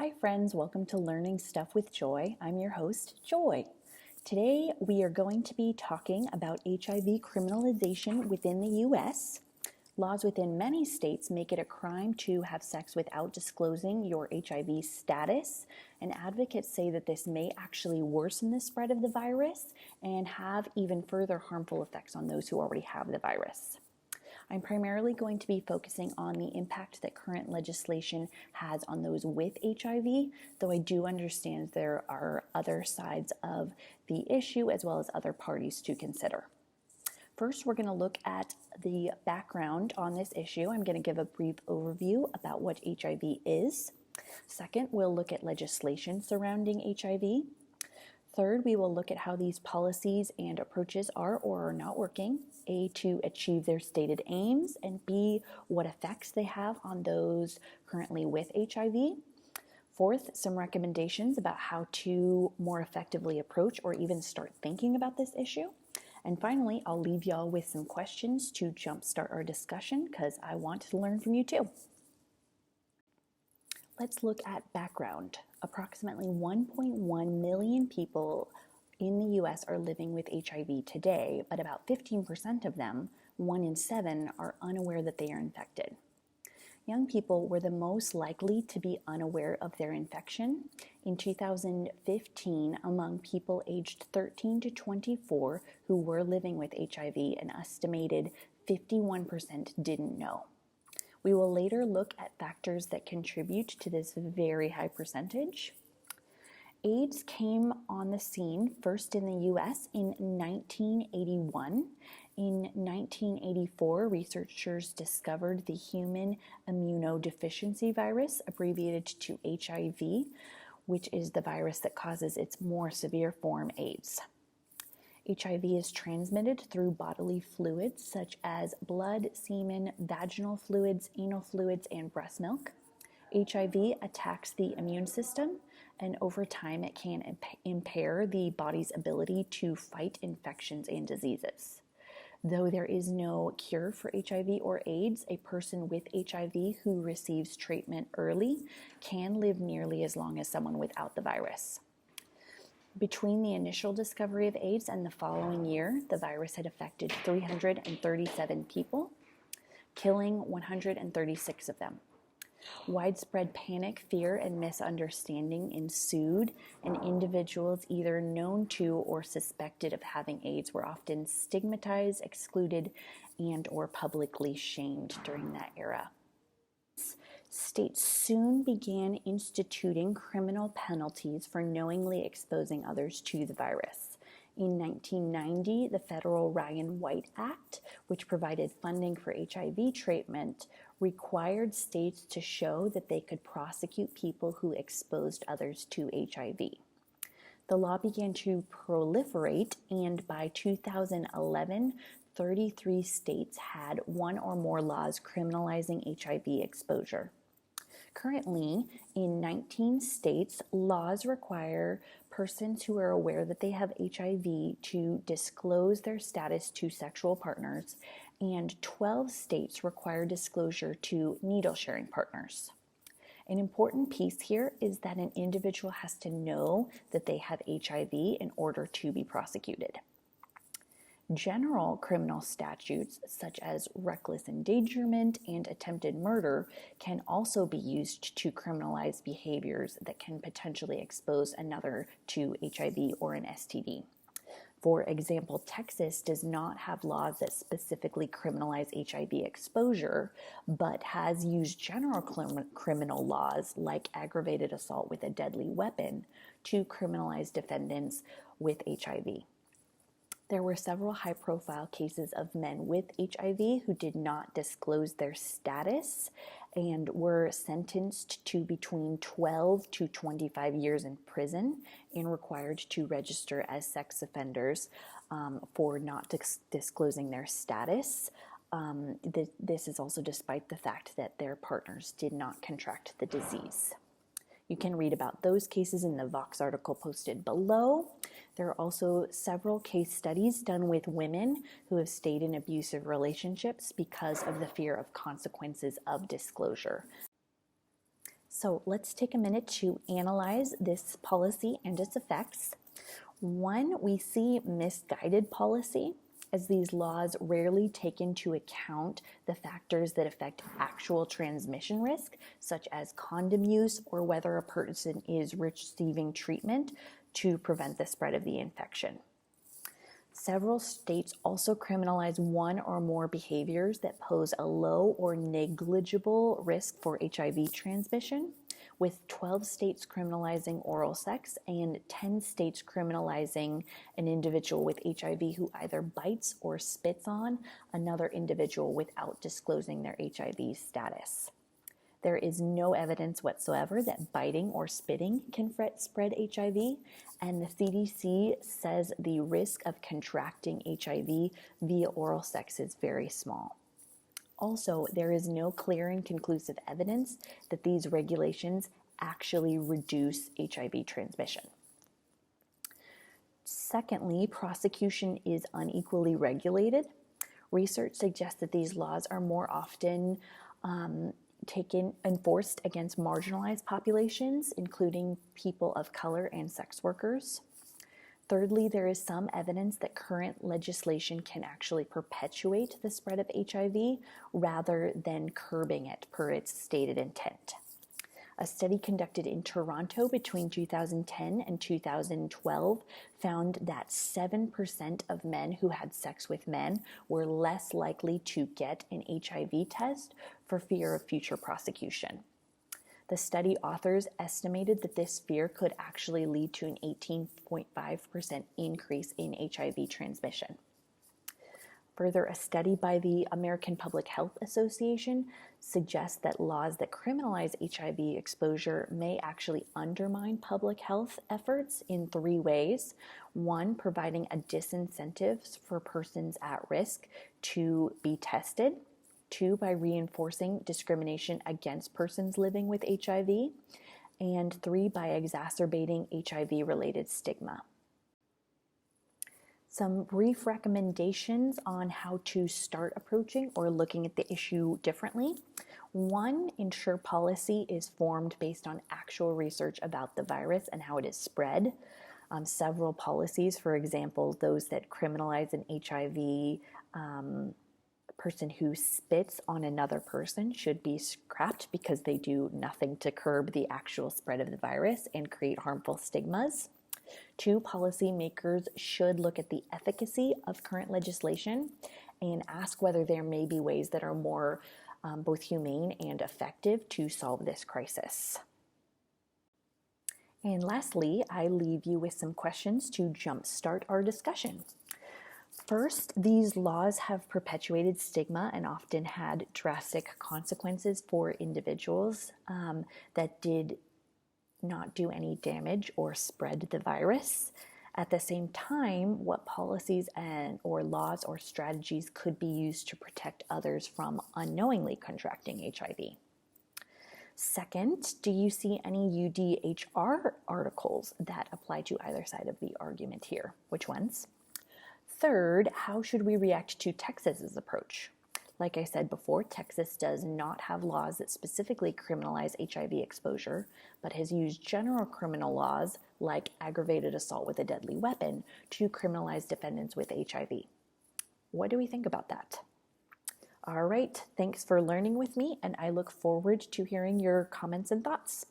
Hi friends, welcome to Learning Stuff with Joy. I'm your host, Joy. Today we are going to be talking about HIV criminalization within the US. Laws within many states make it a crime to have sex without disclosing your HIV status, and advocates say that this may actually worsen the spread of the virus and have even further harmful effects on those who already have the virus. I'm primarily going to be focusing on the impact that current legislation has on those with HIV, though I do understand there are other sides of the issue as well as other parties to consider. First, we're going to look at the background on this issue. I'm going to give a brief overview about what HIV is. Second, we'll look at legislation surrounding HIV. Third, we will look at how these policies and approaches are or are not working, A, to achieve their stated aims, and B, what effects they have on those currently with HIV. Fourth, some recommendations about how to more effectively approach or even start thinking about this issue. And finally, I'll leave y'all with some questions to jumpstart our discussion because I want to learn from you too. Let's look at background. Approximately 1.1 million people in the US are living with HIV today, but about 15% of them, 1 in 7, are unaware that they are infected. Young people were the most likely to be unaware of their infection. In 2015, among people aged 13 to 24 who were living with HIV, an estimated 51% didn't know. We will later look at factors that contribute to this very high percentage. AIDS came on the scene first in the US in 1981. In 1984, researchers discovered the human immunodeficiency virus, abbreviated to HIV, which is the virus that causes its more severe form, AIDS. HIV is transmitted through bodily fluids such as blood, semen, vaginal fluids, anal fluids, and breast milk. HIV attacks the immune system, and over time it can impair the body's ability to fight infections and diseases. Though there is no cure for HIV or AIDS, a person with HIV who receives treatment early can live nearly as long as someone without the virus. Between the initial discovery of AIDS and the following year, the virus had affected 337 people, killing 136 of them. Widespread panic, fear, and misunderstanding ensued, and individuals either known to or suspected of having AIDS were often stigmatized, excluded, and or publicly shamed during that era. States soon began instituting criminal penalties for knowingly exposing others to the virus. In 1990, the federal Ryan White Act, which provided funding for HIV treatment, required states to show that they could prosecute people who exposed others to HIV. The law began to proliferate, and by 2011, 33 states had one or more laws criminalizing HIV exposure. Currently, in 19 states, laws require persons who are aware that they have HIV to disclose their status to sexual partners, and 12 states require disclosure to needle-sharing partners. An important piece here is that an individual has to know that they have HIV in order to be prosecuted. General criminal statutes, such as reckless endangerment and attempted murder, can also be used to criminalize behaviors that can potentially expose another to HIV or an STD. For example, Texas does not have laws that specifically criminalize HIV exposure, but has used general criminal laws like aggravated assault with a deadly weapon to criminalize defendants with HIV. There were several high-profile cases of men with HIV who did not disclose their status and were sentenced to between 12 to 25 years in prison and required to register as sex offenders for not disclosing their status. This is also despite the fact that their partners did not contract the disease. You can read about those cases in the Vox article posted below. There are also several case studies done with women who have stayed in abusive relationships because of the fear of consequences of disclosure. So let's take a minute to analyze this policy and its effects. One, we see misguided policy, as these laws rarely take into account the factors that affect actual transmission risk, such as condom use or whether a person is receiving treatment to prevent the spread of the infection. Several states also criminalize one or more behaviors that pose a low or negligible risk for HIV transmission, with 12 states criminalizing oral sex and 10 states criminalizing an individual with HIV who either bites or spits on another individual without disclosing their HIV status. There is no evidence whatsoever that biting or spitting can spread HIV, and the CDC says the risk of contracting HIV via oral sex is very small. Also, there is no clear and conclusive evidence that these regulations actually reduce HIV transmission. Secondly, prosecution is unequally regulated. Research suggests that these laws are more often enforced against marginalized populations, including people of color and sex workers. Thirdly, there is some evidence that current legislation can actually perpetuate the spread of HIV rather than curbing it per its stated intent. A study conducted in Toronto between 2010 and 2012 found that 7% of men who had sex with men were less likely to get an HIV test for fear of future prosecution. The study authors estimated that this fear could actually lead to an 18.5% increase in HIV transmission. Further, a study by the American Public Health Association suggests that laws that criminalize HIV exposure may actually undermine public health efforts in 3 ways. One, providing a disincentive for persons at risk to be tested. 2, by reinforcing discrimination against persons living with HIV. And 3, by exacerbating HIV-related stigma. Some brief recommendations on how to start approaching or looking at the issue differently. 1, ensure policy is formed based on actual research about the virus and how it is spread. Several policies, for example, those that criminalize an HIV person who spits on another person, should be scrapped because they do nothing to curb the actual spread of the virus and create harmful stigmas. 2, policymakers should look at the efficacy of current legislation and ask whether there may be ways that are more both humane and effective to solve this crisis. And lastly, I leave you with some questions to jumpstart our discussion. First, these laws have perpetuated stigma and often had drastic consequences for individuals that did not do any damage or spread the virus. At the same time, what policies or laws or strategies could be used to protect others from unknowingly contracting HIV? Second, do you see any UDHR articles that apply to either side of the argument here? Which ones? Third, how should we react to Texas's approach? Like I said before, Texas does not have laws that specifically criminalize HIV exposure, but has used general criminal laws like aggravated assault with a deadly weapon to criminalize defendants with HIV. What do we think about that? All right, thanks for learning with me, and I look forward to hearing your comments and thoughts.